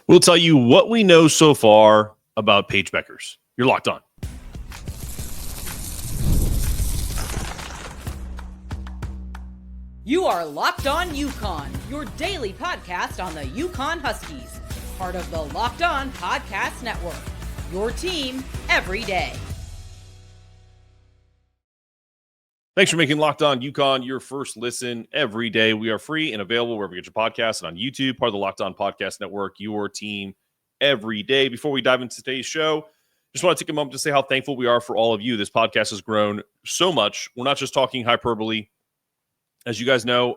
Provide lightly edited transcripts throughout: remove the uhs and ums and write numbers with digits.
We'll tell you what we know so far about Paige Bueckers. You're locked on. You are Locked On UConn, your daily podcast on the UConn Huskies, part of the Locked On Podcast Network, your team every day. Thanks for making Locked On UConn your first listen every day. We are free and available wherever you get your podcasts and on YouTube, part of the Locked On Podcast Network, your team every day. Before we dive into today's show, just want to take a moment to say how thankful we are for all of you. This podcast has grown so much. We're not just talking hyperbole. As you guys know,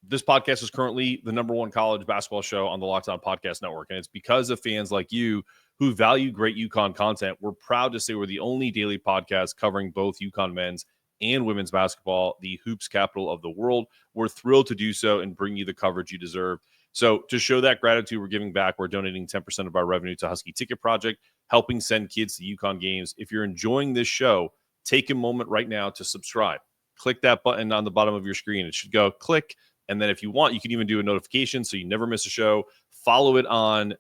this podcast is currently the number one college basketball show on the Locked On Podcast Network, and it's because of fans like you who value great UConn content. We're proud to say we're the only daily podcast covering both UConn men's and women's basketball, the hoops capital of the world. We're thrilled to do so and bring you the coverage you deserve. So to show that gratitude, we're giving back. We're donating 10% of our revenue to Husky Ticket Project, helping send kids to UConn games. If you're enjoying this show, take a moment right now to subscribe. Click that button on the bottom of your screen. It should go click. And then if you want, you can even do a notification so you never miss a show. Follow it on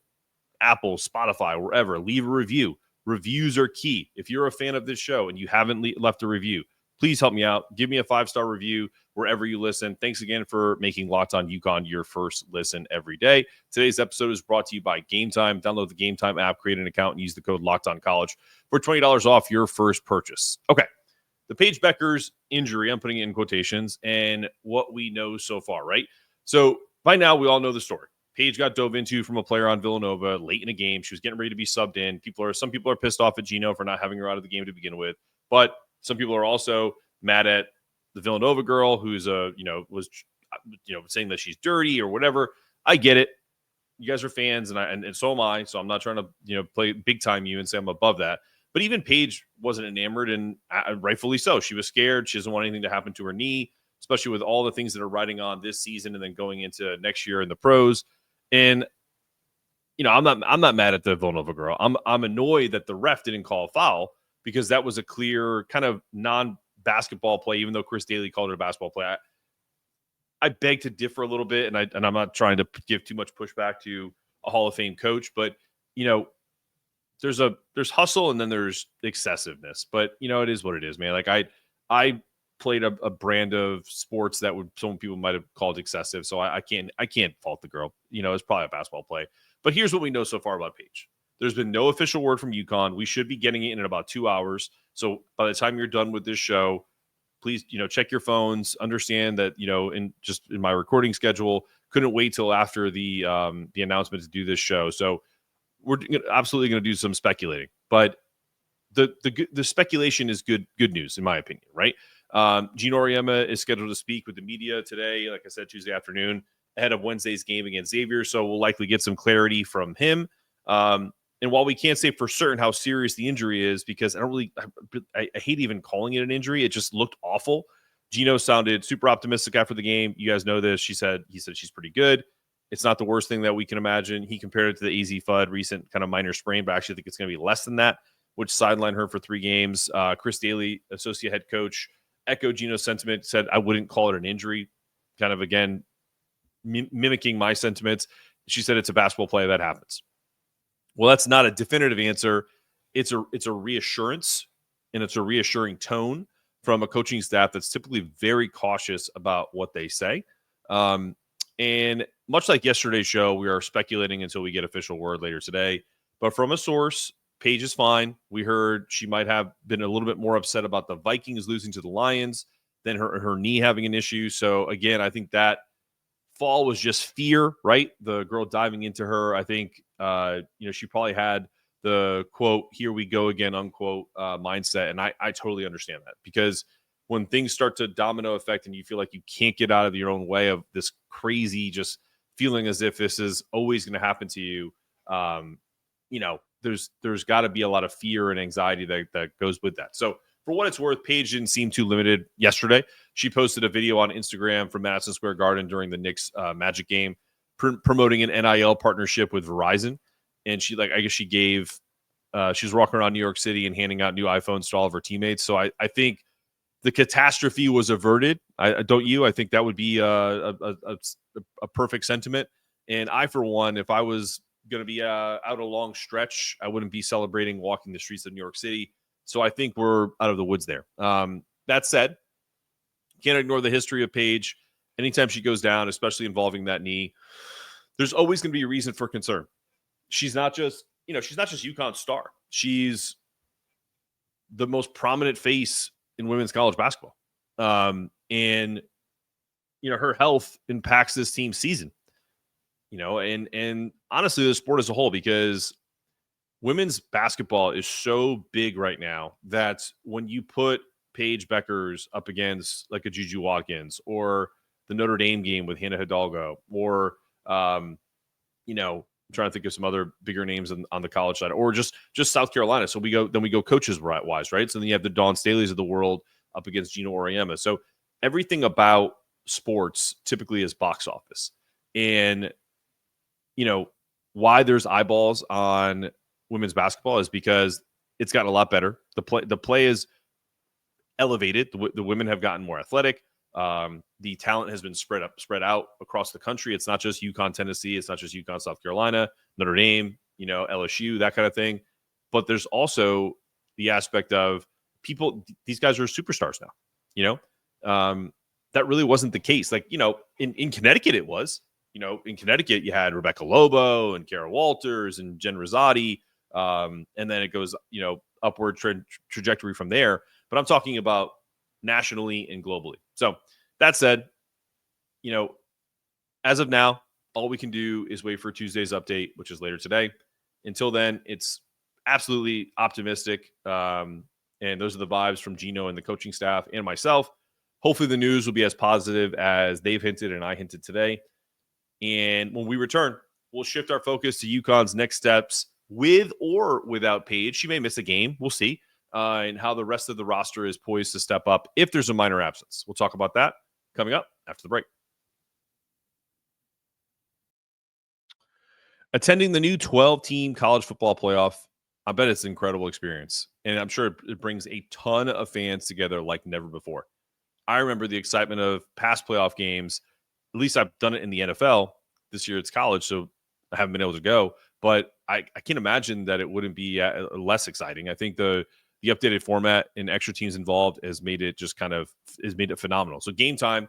Apple, Spotify, wherever. Leave a review. Reviews are key. If you're a fan of this show and you haven't left a review, please help me out. Give me a 5-star review wherever you listen. Thanks again for making Locked On UConn your first listen every day. Today's episode is brought to you by Gametime. Download the Gametime app, create an account, and use the code LOCKEDONCollege for $20 off your first purchase. Okay, the Paige Bueckers injury, I'm putting it in quotations, and what we know so far, right? So by now, we all know the story. Paige got dove into from a player on Villanova late in a game. She was getting ready to be subbed in. Some people are pissed off at Gino for not having her out of the game to begin with, but some people are also mad at the Villanova girl who's was saying that she's dirty or whatever. I get it. You guys are fans, and so am I. So I'm not trying to play big time you and say I'm above that. But even Paige wasn't enamored, and rightfully so. She was scared. She doesn't want anything to happen to her knee, especially with all the things that are riding on this season and then going into next year in the pros. And I'm not mad at the Villanova girl. I'm annoyed that the ref didn't call a foul, because that was a clear kind of non-basketball play, even though Chris Daly called it a basketball play. I beg to differ a little bit, and I'm not trying to give too much pushback to a Hall of Fame coach, but there's hustle and then there's excessiveness. But it is what it is, man. Like I played a brand of sports that some people might have called excessive, so I can't fault the girl. It's probably a basketball play. But here's what we know so far about Paige. There's been no official word from UConn. We should be getting it in about 2 hours. So by the time you're done with this show, please, check your phones. Understand that, in my recording schedule, couldn't wait till after the announcement to do this show. So we're absolutely going to do some speculating. But the speculation is good news, in my opinion, right? Gino Auriemma is scheduled to speak with the media today, like I said, Tuesday afternoon, ahead of Wednesday's game against Xavier. So we'll likely get some clarity from him. And while we can't say for certain how serious the injury is, because I hate even calling it an injury, it just looked awful. Gino sounded super optimistic after the game. You guys know this. He said she's pretty good. It's not the worst thing that we can imagine. He compared it to the AZ Fudd recent kind of minor sprain, but I actually think it's going to be less than that, which sidelined her for 3 games. Chris Daly, associate head coach, echoed Gino's sentiment, said I wouldn't call it an injury, kind of, again, mimicking my sentiments. She said it's a basketball play that happens. Well, that's not a definitive answer. It's a reassurance, and it's a reassuring tone from a coaching staff that's typically very cautious about what they say. And much like yesterday's show, we are speculating until we get official word later today. But from a source, Paige is fine. We heard she might have been a little bit more upset about the Vikings losing to the Lions than her knee having an issue. So, again, I think that fall was just fear, right? The girl diving into her. I think, she probably had the quote, "Here we go again," unquote, mindset. And I totally understand that, because when things start to domino effect and you feel like you can't get out of your own way of this crazy, just feeling as if this is always going to happen to you, there's got to be a lot of fear and anxiety that goes with that. So for what it's worth, Paige didn't seem too limited yesterday. She posted a video on Instagram from Madison Square Garden during the Knicks Magic game, promoting an NIL partnership with Verizon. And she she was walking around New York City and handing out new iPhones to all of her teammates. So I think the catastrophe was averted. I think that would be a perfect sentiment. And I, for one, if I was going to be out a long stretch. I wouldn't be celebrating walking the streets of New York City. So I think we're out of the woods there. That said, can't ignore the history of Paige. Anytime she goes down, especially involving that knee, there's always going to be a reason for concern. She's not just UConn's star. She's the most prominent face in women's college basketball. And her health impacts this team's season. And honestly, the sport as a whole, because women's basketball is so big right now that when you put Paige Bueckers up against like a Juju Watkins or the Notre Dame game with Hannah Hidalgo, or I'm trying to think of some other bigger names on the college side, or just South Carolina. So we go coaches wise, right? So then you have the Dawn Staleys of the world up against Gino Auriemma. So everything about sports typically is box office. And why there's eyeballs on women's basketball is because it's gotten a lot better. The play is elevated. The women have gotten more athletic. The talent has been spread out across the country. It's not just UConn, Tennessee. It's not just UConn, South Carolina, Notre Dame, LSU, that kind of thing. But there's also the aspect of people. These guys are superstars now. That really wasn't the case. Like, in Connecticut, it was. In Connecticut, you had Rebecca Lobo and Kara Walters and Jen Rosati. And then it goes, upward trajectory from there. But I'm talking about nationally and globally. So that said, as of now, all we can do is wait for Tuesday's update, which is later today. Until then, it's absolutely optimistic. And those are the vibes from Gino and the coaching staff and myself. Hopefully the news will be as positive as they've hinted and I hinted today. And when we return, we'll shift our focus to UConn's next steps with or without Paige. She may miss a game. We'll see. And how the rest of the roster is poised to step up if there's a minor absence. We'll talk about that coming up after the break. Attending the new 12-team college football playoff, I bet it's an incredible experience. And I'm sure it brings a ton of fans together like never before. I remember the excitement of past playoff games. At least I've done it in the NFL. This year it's college, so I haven't been able to go. But I can't imagine that it wouldn't be less exciting. I think the updated format and extra teams involved has made it phenomenal. So Game Time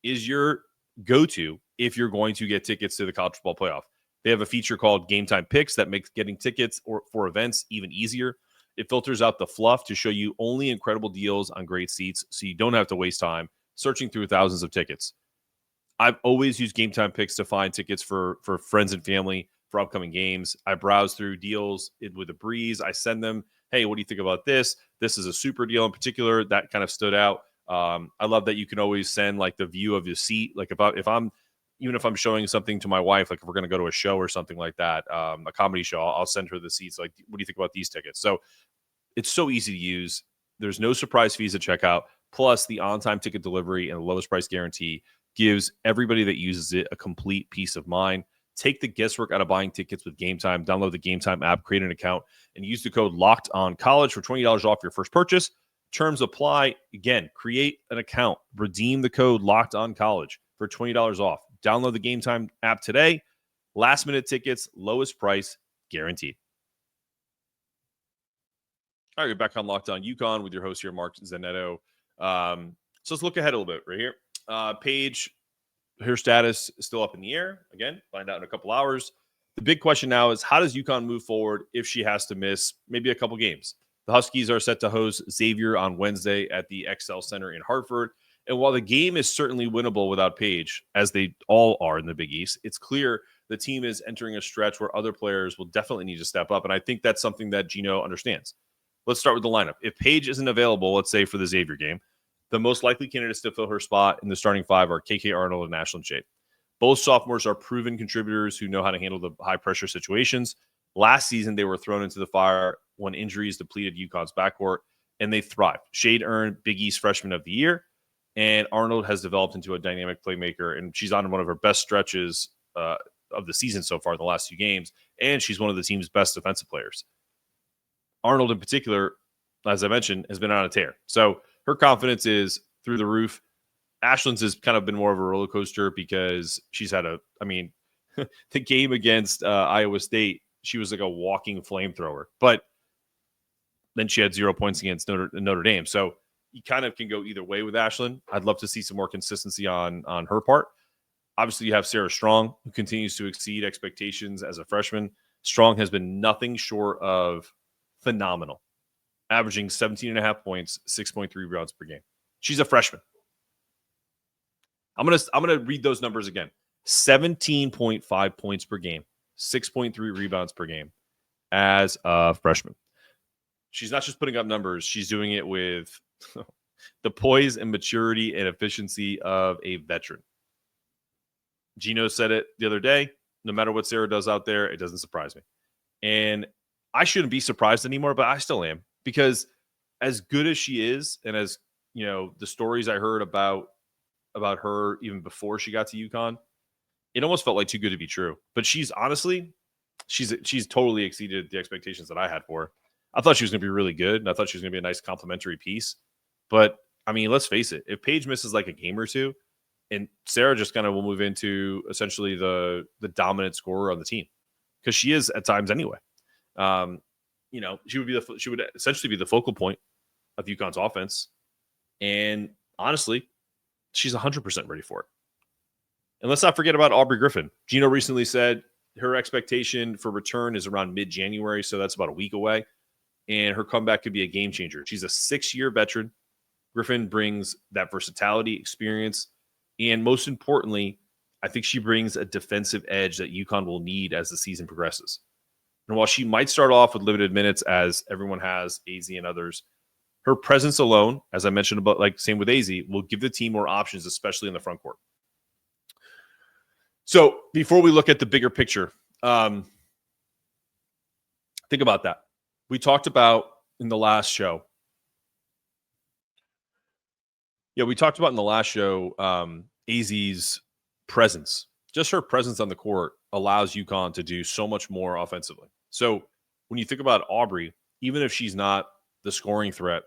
is your go-to if you're going to get tickets to the college football playoff. They have a feature called Gametime Picks that makes getting tickets for events even easier. It filters out the fluff to show you only incredible deals on great seats, so you don't have to waste time searching through thousands of tickets. I've always used Gametime Picks to find tickets for friends and family for upcoming games. I browse through deals with a breeze. I send them, hey, what do you think about this? This is a super deal in particular. That kind of stood out. I love that you can always send like the view of the seat. Like if I'm showing something to my wife, like if we're going to go to a show or something like that, a comedy show, I'll send her the seats. Like, what do you think about these tickets? So it's so easy to use. There's no surprise fees at checkout. Plus the on-time ticket delivery and the lowest price guarantee gives everybody that uses it a complete peace of mind. Take the guesswork out of buying tickets with Game Time. Download the Game Time app, create an account, and use the code LOCKEDONCollege for $20 off your first purchase. Terms apply. Again, create an account. Redeem the code LOCKEDONCollege for $20 off. Download the Game Time app today. Last-minute tickets, lowest price, guaranteed. All right, you're back on Locked On UConn with your host here, Mark Zanetto. So let's look ahead a little bit right here. Paige, her status is still up in the air. Again, find out in a couple hours. The big question now is, how does UConn move forward if she has to miss maybe a couple games? The Huskies are set to host Xavier on Wednesday at the XL Center in Hartford. And while the game is certainly winnable without Paige, as they all are in the Big East, it's clear the team is entering a stretch where other players will definitely need to step up. And I think that's something that Gino understands. Let's start with the lineup. If Paige isn't available, let's say for the Xavier game, the most likely candidates to fill her spot in the starting five are KK Arnold and Ashlyn Shade. Both sophomores are proven contributors who know how to handle the high-pressure situations. Last season, they were thrown into the fire when injuries depleted UConn's backcourt, and they thrived. Shade earned Big East Freshman of the Year, and Arnold has developed into a dynamic playmaker, and she's on one of her best stretches of the season so far, the last 2 games, and she's one of the team's best defensive players. Arnold, in particular, as I mentioned, has been on a tear. So her confidence is through the roof. Ashlyn's has kind of been more of a roller coaster because she's had the game against Iowa State, she was like a walking flamethrower. But then she had 0 points against Notre Dame. So you kind of can go either way with Ashlyn. I'd love to see some more consistency on her part. Obviously, you have Sarah Strong, who continues to exceed expectations as a freshman. Strong has been nothing short of phenomenal, averaging 17.5 points, 6.3 rebounds per game. She's a freshman. I'm gonna read those numbers again. 17.5 points per game, 6.3 rebounds per game as a freshman. She's not just putting up numbers. She's doing it with the poise and maturity and efficiency of a veteran. Gino said it the other day. No matter what Sarah does out there, it doesn't surprise me. And I shouldn't be surprised anymore, but I still am, because as good as she is, and as the stories I heard about her even before she got to UConn, it almost felt like too good to be true. But she's honestly, she's totally exceeded the expectations that I had for her. I thought she was going to be really good, and I thought she was going to be a nice complementary piece. But I mean, let's face it: if Paige misses like a game or two, and Sarah just kind of will move into essentially the dominant scorer on the team, because she is at times anyway. She would essentially be the focal point of UConn's offense, and honestly, she's 100% ready for it. And let's not forget about Aubrey Griffin. Gino recently said her expectation for return is around mid-January, so that's about a week away, and her comeback could be a game changer. She's a 6-year veteran. Griffin brings that versatility, experience, and most importantly, I think she brings a defensive edge that UConn will need as the season progresses. And while she might start off with limited minutes, as everyone has, AZ and others, her presence alone, as I mentioned about, like same with AZ, will give the team more options, especially in the front court. So before we look at the bigger picture, think about that. We talked about in the last show. Yeah, we talked about in the last show, AZ's presence. Just her presence on the court allows UConn to do so much more offensively. So when you think about Aubrey, even if she's not the scoring threat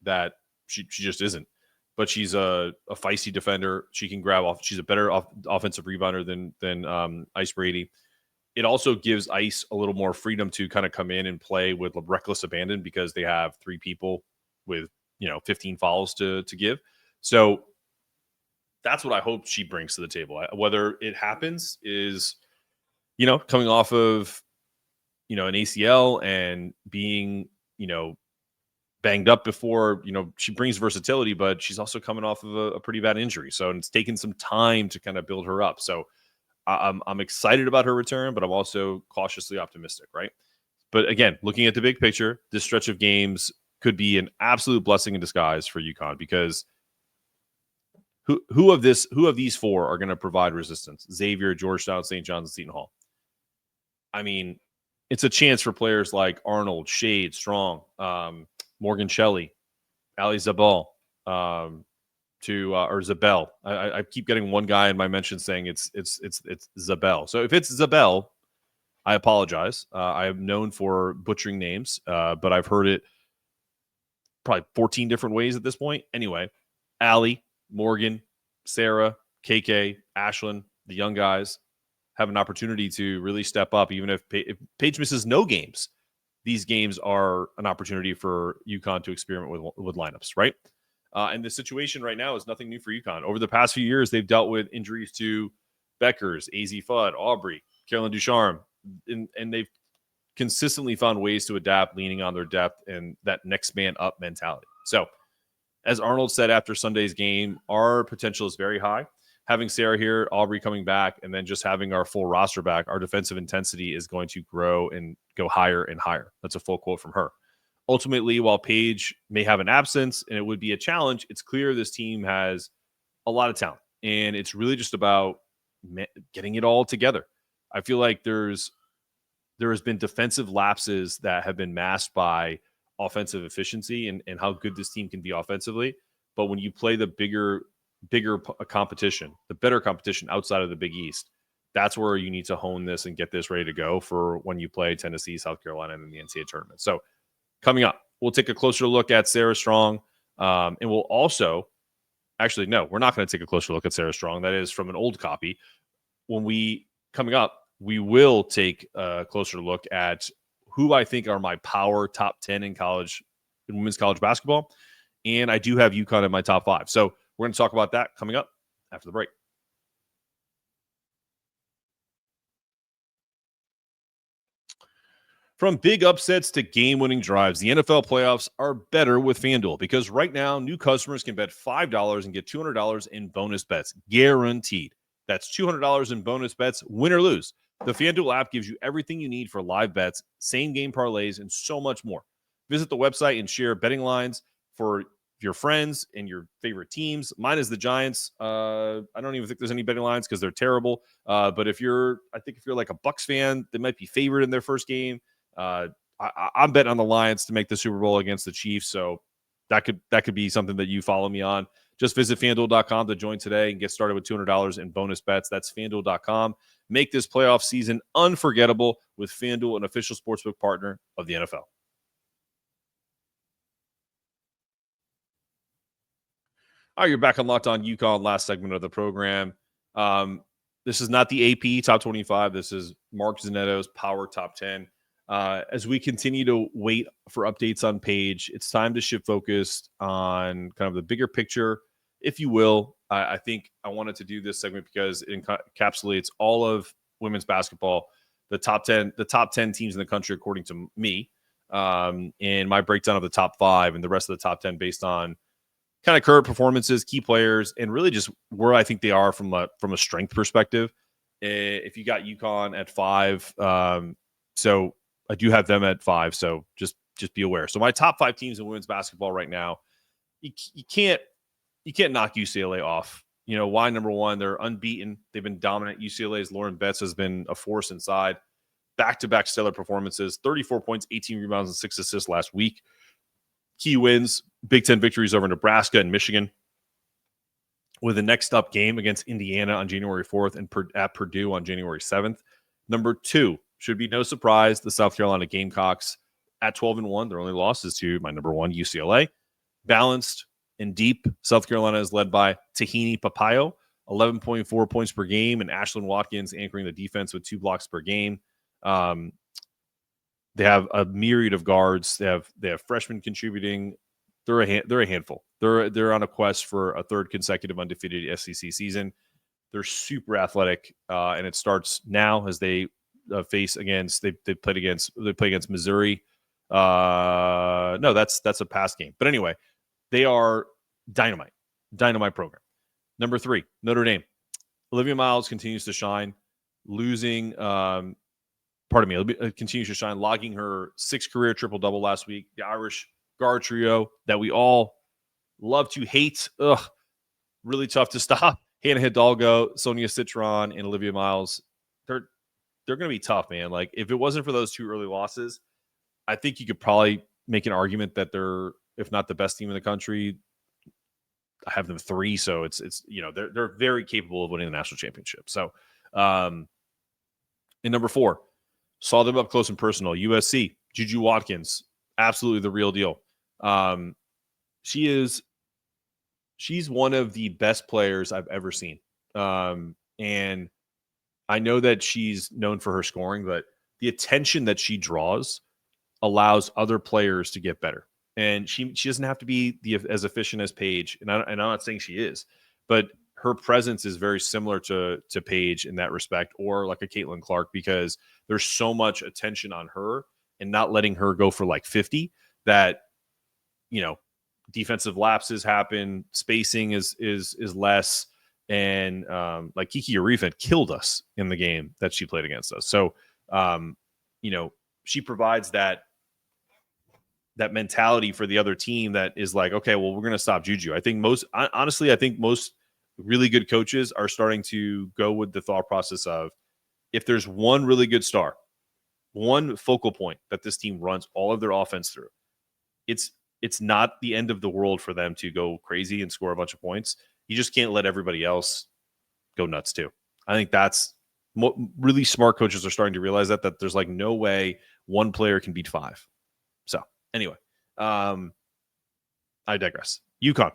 that she just isn't, but she's a feisty defender. She can grab off. She's a better offensive rebounder than Ice Brady. It also gives Ice a little more freedom to kind of come in and play with reckless abandon, because they have 3 people with 15 fouls to give. So that's what I hope she brings to the table. Whether it happens is, coming off of, an ACL and being, banged up before, she brings versatility, but she's also coming off of a pretty bad injury. So it's taken some time to kind of build her up. So I'm excited about her return, but I'm also cautiously optimistic, right? But again, looking at the big picture, this stretch of games could be an absolute blessing in disguise for UConn, because who of these 4 are going to provide resistance? Xavier, Georgetown, St. John's, and Seton Hall. I mean, it's a chance for players like Arnold, Shade, Strong, Morgan Shelley, Ali Zabel, or Zabel. I keep getting one guy in my mentions saying it's Zabel. So if it's Zabel, I apologize. I am known for butchering names, but I've heard it probably 14 different ways at this point. Anyway, Ali, Morgan, Sarah, KK, Ashlyn, the young guys have an opportunity to really step up. Even if Paige misses no games, these games are an opportunity for UConn to experiment with lineups, right? And the situation right now is nothing new for UConn. Over the past few years, they've dealt with injuries to Bueckers, AZ Fudd, Aubrey, Carolyn Ducharme, and they've consistently found ways to adapt, leaning on their depth and that next man up mentality. So, as Arnold said after Sunday's game, our potential is very high. Having Sarah here, Aubrey coming back, and then just having our full roster back, our defensive intensity is going to grow and go higher and higher. That's a full quote from her. Ultimately, while Paige may have an absence and it would be a challenge, it's clear this team has a lot of talent, and it's really just about getting it all together. I feel like there has been defensive lapses that have been masked by offensive efficiency and how good this team can be offensively. But when you play the bigger competition, the better competition outside of the Big East, that's where you need to hone this and get this ready to go for when you play Tennessee, South Carolina, and in the NCAA tournament. So coming up, we'll take a closer look at Sarah Strong. And we'll also, actually, no, we're not going to take a closer look at Sarah Strong. That is from an old copy. When we coming up, we will take a closer look at who I think are my power top 10 in women's college basketball. And I do have UConn in my top 5. So we're going to talk about that coming up after the break. From big upsets to game-winning drives, the NFL playoffs are better with FanDuel because right now, new customers can bet $5 and get $200 in bonus bets, guaranteed. That's $200 in bonus bets, win or lose. The FanDuel app gives you everything you need for live bets, same-game parlays, and so much more. Visit the website and share betting lines for your friends and your favorite teams. Mine is the Giants. I don't even think there's any betting lines because they're terrible. But if you're like a Bucks fan, they might be favored in their first game. I'm betting on the Lions to make the Super Bowl against the Chiefs, so that could be something that you follow me on. Just visit FanDuel.com to join today and get started with $200 in bonus bets. That's FanDuel.com. Make this playoff season unforgettable with FanDuel, an official sportsbook partner of the NFL. All right, you're back on Locked On UConn, last segment of the program. This is not the AP Top 25. This is Mark Zanetto's Power Top 10. As we continue to wait for updates on Paige, it's time to shift focus on kind of the bigger picture, if you will. I think I wanted to do this segment because it encapsulates all of women's basketball, the top 10 teams in the country, according to me, and my breakdown of the top 5 and the rest of the top 10 based on kind of current performances, key players, and really just where I think they are from a strength perspective. If you got UConn at 5, so I do have them at 5, so just be aware. So my top 5 teams in women's basketball right now, you can't knock UCLA off. Why number 1? They're unbeaten. They've been dominant. UCLA's Lauren Betts has been a force inside. Back-to-back stellar performances, 34 points, 18 rebounds, and 6 assists last week. Key wins, Big Ten victories over Nebraska and Michigan, with a next up game against Indiana on January 4th and at Purdue on January 7th. Number 2, should be no surprise, the South Carolina Gamecocks at 12-1. Their only loss is to my number 1, UCLA. Balanced and deep, South Carolina is led by Tahini Papayo, 11.4 points per game, and Ashlyn Watkins anchoring the defense with 2 blocks per game. They have a myriad of guards. They have freshmen contributing. They're a handful. They're on a quest for a 3rd consecutive undefeated SEC season. They're super athletic, and it starts now as they face against they play against Missouri. No, that's a past game. But anyway, they are dynamite program. Number 3, Notre Dame. Olivia Miles continues to shine, continues to shine, logging her 6th career triple-double last week. The Irish guard trio that we all love to hate. Really tough to stop. Hannah Hidalgo, Sonia Citron, and Olivia Miles. They're going to be tough, man. Like, if it wasn't for those 2 early losses, I think you could probably make an argument that they're, if not the best team in the country. I have them 3, so it's they're very capable of winning the national championship. So, in number 4, saw them up close and personal. USC, Juju Watkins, absolutely the real deal. She's one of the best players I've ever seen. And I know that she's known for her scoring, but the attention that she draws allows other players to get better. And she doesn't have to be as efficient as Paige. And I'm not saying she is, but her presence is very similar to Paige in that respect, or like a Caitlin Clark, because there's so much attention on her and not letting her go for like 50 that, defensive lapses happen, spacing is less. And like Kiki Arifa killed us in the game that she played against us. So, she provides that mentality for the other team that is like, okay, well, we're going to stop Juju. I think most really good coaches are starting to go with the thought process of, if there's one really good star, one focal point that this team runs all of their offense through, it's not the end of the world for them to go crazy and score a bunch of points. You just can't let everybody else go nuts too. I think that's really smart coaches are starting to realize that there's like no way one player can beat 5. So anyway, I digress. UConn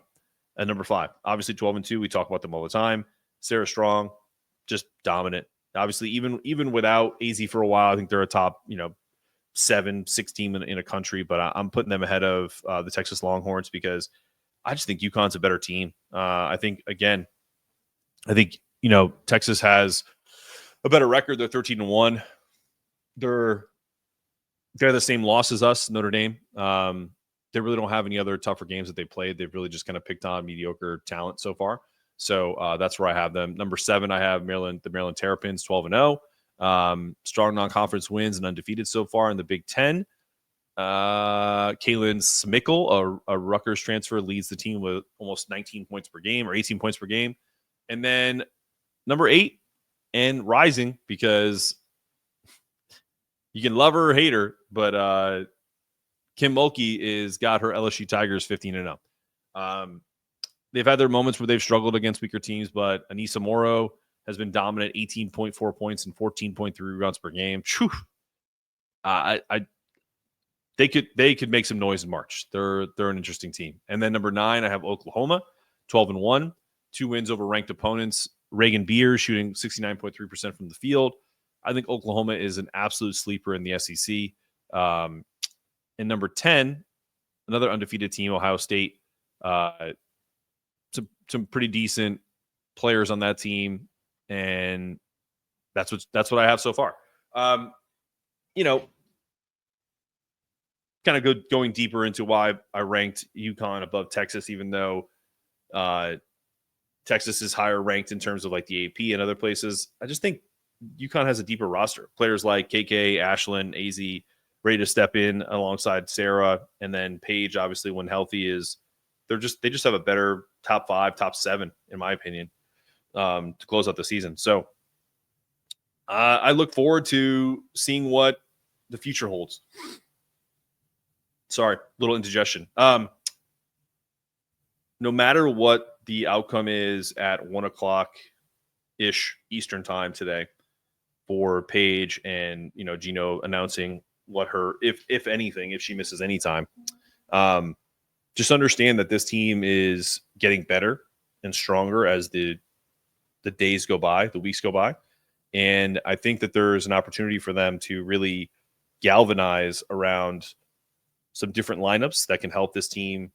at number 5, obviously 12-2. We talk about them all the time. Sarah Strong, just dominant. Obviously, even without AZ for a while, I think they're a top 7-6 team in a country. But I'm putting them ahead of the Texas Longhorns because I just think UConn's a better team. I think Texas has a better record. They're 13-1. They're the same loss as us, Notre Dame. They really don't have any other tougher games that they played. They've really just kind of picked on mediocre talent so far. So that's where I have them. Number 7, I have Maryland, the Maryland Terrapins, 12-0. Strong non-conference wins and undefeated so far in the Big Ten. Kalen Smickle, a Rutgers transfer, leads the team with almost 19 points per game or 18 points per game. And then number 8 and rising, because you can love her or hate her, but Kim Mulkey is got her LSU Tigers 15-0. They've had their moments where they've struggled against weaker teams, but Anissa Morrow has been dominant, 18.4 points and 14.3 rebounds per game. They could make some noise in March. They're an interesting team. And then number 9, I have Oklahoma, 12-1, 2 wins over ranked opponents. Reagan Beers shooting 69.3% from the field. I think Oklahoma is an absolute sleeper in the SEC. And number 10, another undefeated team, Ohio State. Some pretty decent players on that team, and that's what I have so far. Kind of going deeper into why I ranked UConn above Texas, even though Texas is higher ranked in terms of like the AP and other places. I just think UConn has a deeper roster. Players like KK, Ashlyn, AZ, ready to step in alongside Sarah, and then Paige, obviously, when healthy, they just have a better top 5, top 7, in my opinion, to close out the season. So I look forward to seeing what the future holds. Sorry, little indigestion. No matter what the outcome is at 1:00-ish Eastern time today for Paige and Gino announcing what her, if anything, if she misses any time, just understand that this team is getting better and stronger as the days go by, the weeks go by. And I think that there's an opportunity for them to really galvanize around some different lineups that can help this team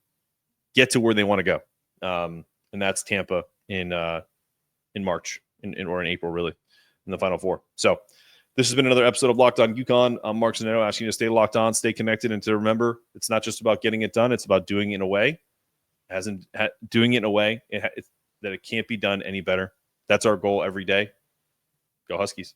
get to where they want to go. And that's Tampa in March or in April, really, in the Final Four. So this has been another episode of Locked On UConn. I'm Mark Zanetto, asking you to stay locked on, stay connected, and to remember, it's not just about getting it done. It's about doing it in a way, doing it in a way that it can't be done any better. That's our goal every day. Go Huskies.